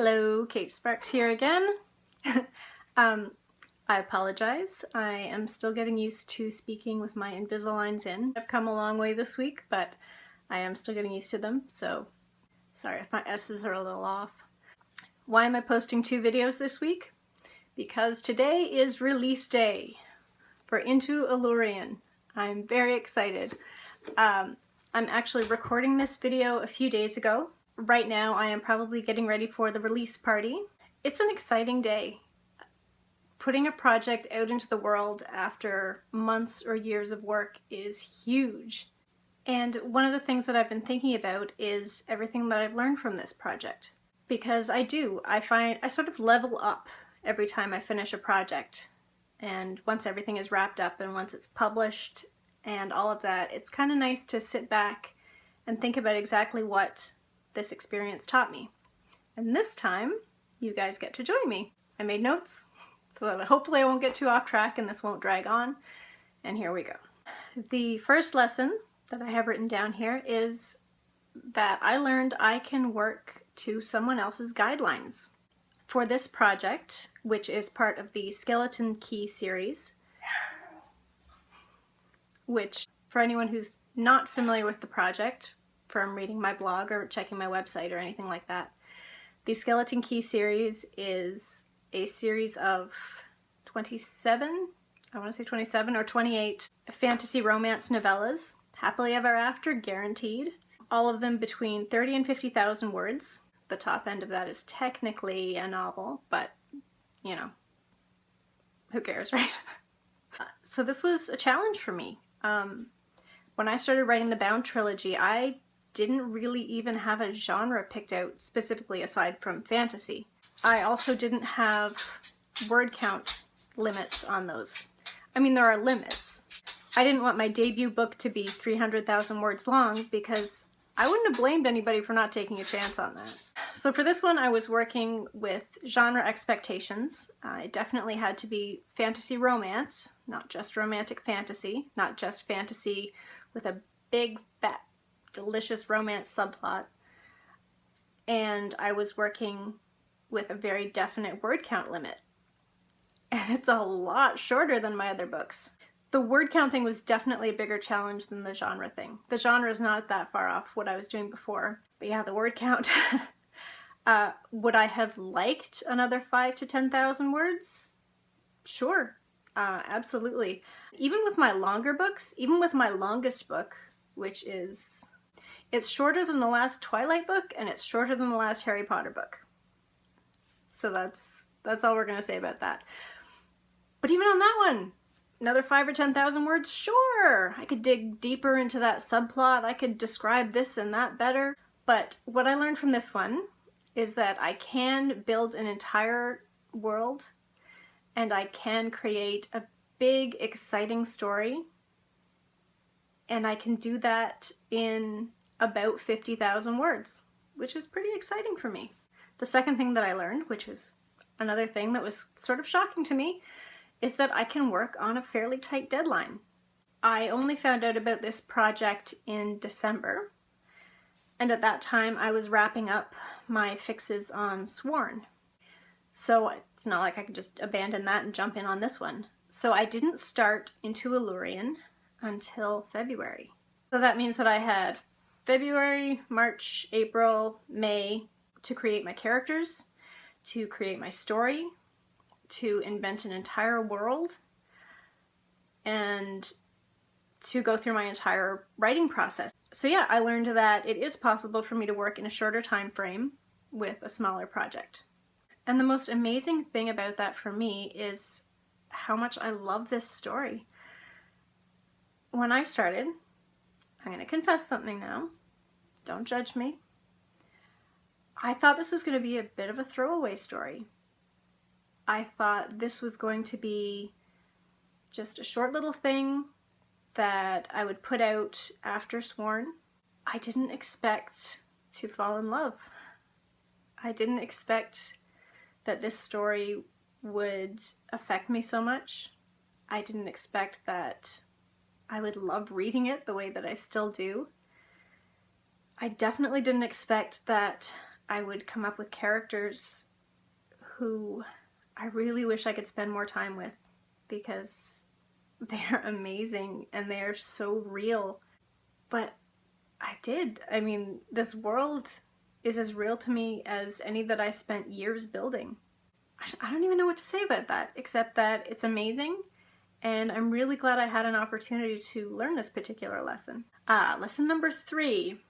Hello, Kate Sparks here again. I apologize. I am still getting used to speaking with my Invisaligns in. I've come a long way this week, but I am still getting used to them, so sorry if my S's are a little off. Why am I posting 2 videos this week? Because today is release day for Into Elurien. I'm very excited. I'm actually recording this video a few days ago. Right now I am probably getting ready for the release party. It's an exciting day. Putting a project out into the world after months or years of work is huge. And one of the things that I've been thinking about is everything that I've learned from this project. Because I find I sort of level up every time I finish a project. And once everything is wrapped up and once it's published and all of that, it's kind of nice to sit back and think about exactly what this experience taught me. And this time, you guys get to join me. I made notes so that hopefully I won't get too off track and this won't drag on. And here we go. The first lesson that I have written down here is that I learned I can work to someone else's guidelines. For this project, which is part of the Skeleton Key series, which for anyone who's not familiar with the project, from reading my blog or checking my website or anything like that, the Skeleton Key series is a series of 27, I want to say 27 or 28 fantasy romance novellas, happily ever after, guaranteed. All of them between 30 and 50,000 words. The top end of that is technically a novel, but you know, who cares, right? So this was a challenge for me. When I started writing the Bound trilogy, I didn't really even have a genre picked out specifically aside from fantasy. I also didn't have word count limits on those. I mean, there are limits. I didn't want my debut book to be 300,000 words long because I wouldn't have blamed anybody for not taking a chance on that. So for this one, I was working with genre expectations. It definitely had to be fantasy romance, not just romantic fantasy, not just fantasy with a big, fat, delicious romance subplot. And I was working with a very definite word count limit. And it's a lot shorter than my other books. The word count thing was definitely a bigger challenge than the genre thing. The genre is not that far off what I was doing before. But yeah, the word count. Would I have liked another 5,000 to 10,000 words? Sure, absolutely. Even with my longer books, even with my longest book, which is, it's shorter than the last Twilight book and it's shorter than the last Harry Potter book. So that's all we're gonna say about that. But even on that one, another 5,000 or 10,000 words, sure! I could dig deeper into that subplot, I could describe this and that better. But what I learned from this one is that I can build an entire world and I can create a big, exciting story. And I can do that in about 50,000 words, which is pretty exciting for me. The second thing that I learned, which is another thing that was sort of shocking to me, is that I can work on a fairly tight deadline. I only found out about this project in December, and at that time I was wrapping up my fixes on Sworn. So it's not like I could just abandon that and jump in on this one. So I didn't start Into Elurien until February. So that means that I had February, March, April, May to create my characters, to create my story, to invent an entire world, and to go through my entire writing process. So yeah, I learned that it is possible for me to work in a shorter time frame with a smaller project. And the most amazing thing about that for me is how much I love this story. When I started, I'm going to confess something now, don't judge me, I thought this was going to be a bit of a throwaway story. I thought this was going to be just a short little thing that I would put out after Sworn. I didn't expect to fall in love. I didn't expect that this story would affect me so much. I didn't expect that I would love reading it the way that I still do. I definitely didn't expect that I would come up with characters who I really wish I could spend more time with because they're amazing and they're so real. But I did. I mean, this world is as real to me as any that I spent years building. I don't even know what to say about that, except that it's amazing, and I'm really glad I had an opportunity to learn this particular lesson. Lesson number 3.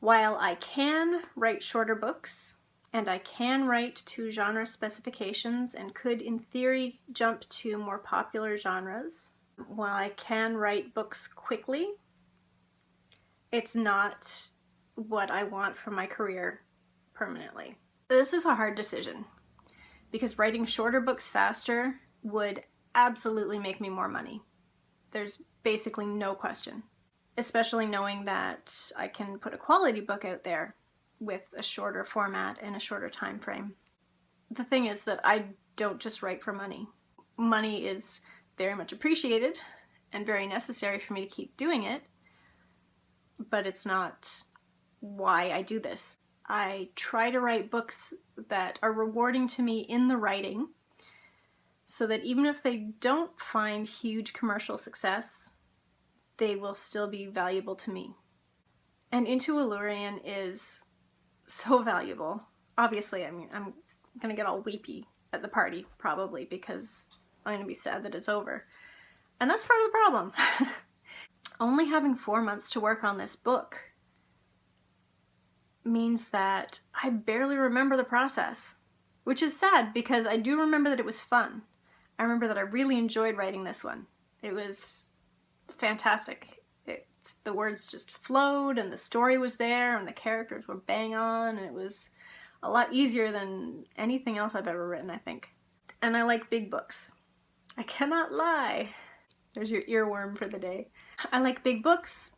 While I can write shorter books, and I can write to genre specifications and could, in theory, jump to more popular genres, while I can write books quickly, it's not what I want for my career permanently. This is a hard decision because writing shorter books faster would absolutely make me more money. There's basically no question, especially knowing that I can put a quality book out there with a shorter format and a shorter time frame. The thing is that I don't just write for money. Money is very much appreciated and very necessary for me to keep doing it, but it's not why I do this. I try to write books that are rewarding to me in the writing so that even if they don't find huge commercial success, they will still be valuable to me. And Into Elurien is so valuable. Obviously, I mean, I'm gonna get all weepy at the party, probably, because I'm gonna be sad that it's over. And that's part of the problem. Only having 4 months to work on this book means that I barely remember the process, which is sad because I do remember that it was fun. I remember that I really enjoyed writing this one. It was fantastic. The words just flowed and the story was there and the characters were bang on, and it was a lot easier than anything else I've ever written, I think. And I like big books. I cannot lie. There's your earworm for the day. I like big books.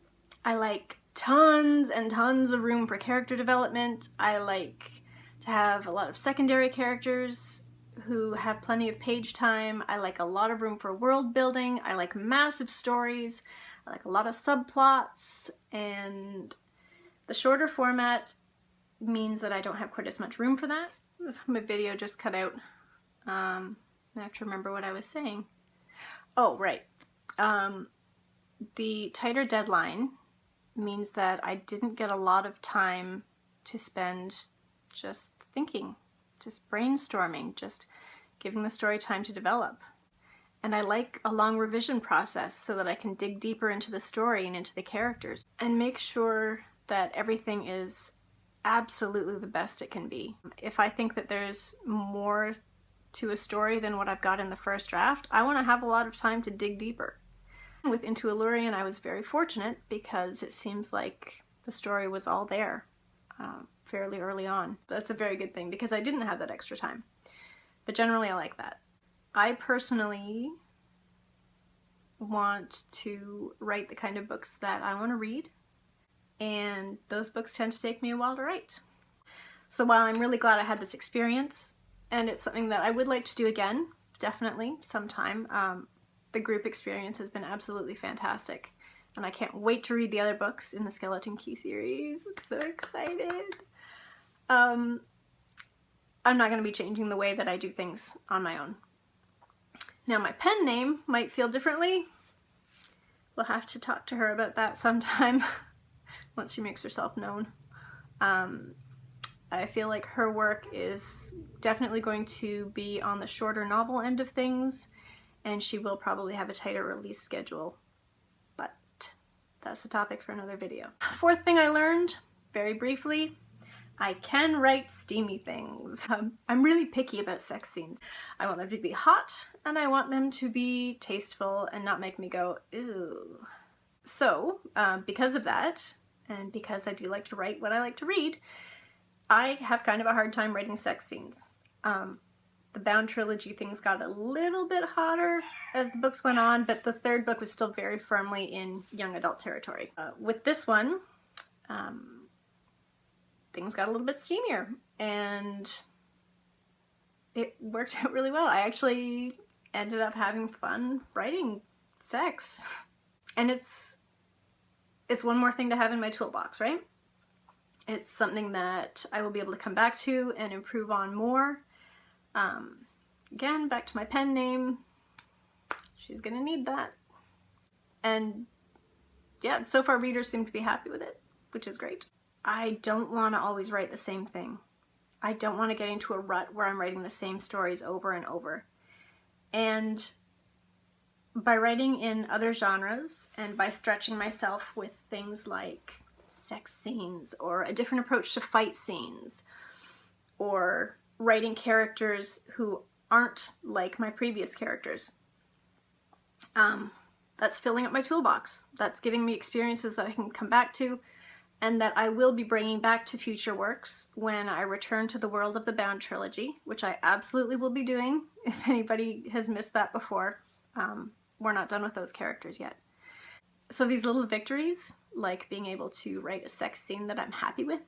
I like tons and tons of room for character development. I like to have a lot of secondary characters who have plenty of page time. I like a lot of room for world building. I like massive stories. I like a lot of subplots, and the shorter format means that I don't have quite as much room for that. My video just cut out. I have to remember what I was saying. Oh, right. The tighter deadline means that I didn't get a lot of time to spend just thinking, just brainstorming, just giving the story time to develop. And I like a long revision process so that I can dig deeper into the story and into the characters and make sure that everything is absolutely the best it can be. If I think that there's more to a story than what I've got in the first draft, I want to have a lot of time to dig deeper. With Into Elurien, I was very fortunate because it seems like the story was all there fairly early on. That's a very good thing because I didn't have that extra time. But generally I like that. I personally want to write the kind of books that I want to read, and those books tend to take me a while to write. So while I'm really glad I had this experience, and it's something that I would like to do again, definitely, sometime, the group experience has been absolutely fantastic, and I can't wait to read the other books in the Skeleton Key series. I'm so excited. I'm not going to be changing the way that I do things on my own. Now my pen name might feel differently. We'll have to talk to her about that sometime once she makes herself known. I feel like her work is definitely going to be on the shorter novel end of things, and she will probably have a tighter release schedule, but that's a topic for another video. Fourth thing I learned, very briefly, I can write steamy things. I'm really picky about sex scenes. I want them to be hot, and I want them to be tasteful and not make me go, ew. So, because of that, and because I do like to write what I like to read, I have kind of a hard time writing sex scenes. The Bound trilogy things got a little bit hotter as the books went on, but the third book was still very firmly in young adult territory. With this one, things got a little bit steamier, and it worked out really well. I actually ended up having fun writing sex. And it's one more thing to have in my toolbox, right? It's something that I will be able to come back to and improve on more. Again, back to my pen name. She's gonna need that. And yeah, so far readers seem to be happy with it, which is great. I don't want to always write the same thing. I don't want to get into a rut where I'm writing the same stories over and over. And by writing in other genres and by stretching myself with things like sex scenes or a different approach to fight scenes, or writing characters who aren't like my previous characters, that's filling up my toolbox. That's giving me experiences that I can come back to and that I will be bringing back to future works when I return to the world of the Bound trilogy, which I absolutely will be doing. If anybody has missed that before, we're not done with those characters yet. So these little victories, like being able to write a sex scene that I'm happy with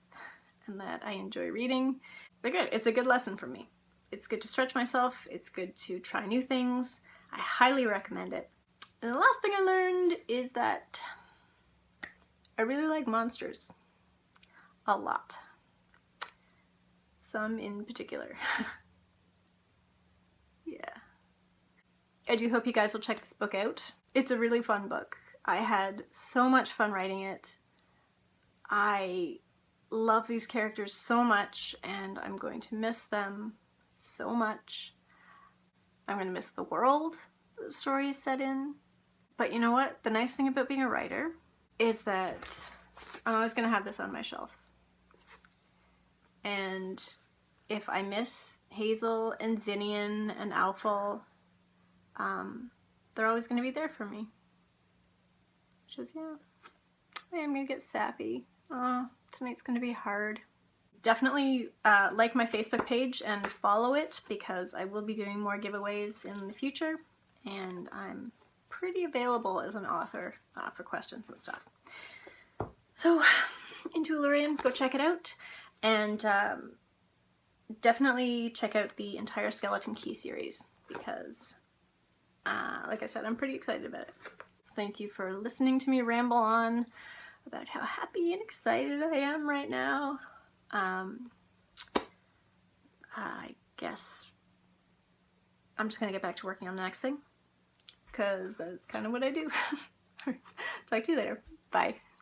and that I enjoy reading, they're good. It's a good lesson for me. It's good to stretch myself. It's good to try new things. I highly recommend it. And the last thing I learned is that I really like monsters. A lot. Some in particular. Yeah. I do hope you guys will check this book out. It's a really fun book. I had so much fun writing it. I love these characters so much, and I'm going to miss them so much. I'm going to miss the world the story is set in. But you know what? The nice thing about being a writer is that I'm always going to have this on my shelf. And if I miss Hazel and Zinnian and Alphal, they're always going to be there for me. Which is, yeah, I'm going to get sappy. Oh, tonight's going to be hard. Definitely like my Facebook page and follow it, because I will be doing more giveaways in the future, and I'm pretty available as an author for questions and stuff. So, Into Elurien, go check it out, and definitely check out the entire Skeleton Key series, because, like I said, I'm pretty excited about it. Thank you for listening to me ramble on about how happy and excited I am right now. I guess I'm just gonna get back to working on the next thing, because that's kind of what I do. Talk to you later. Bye.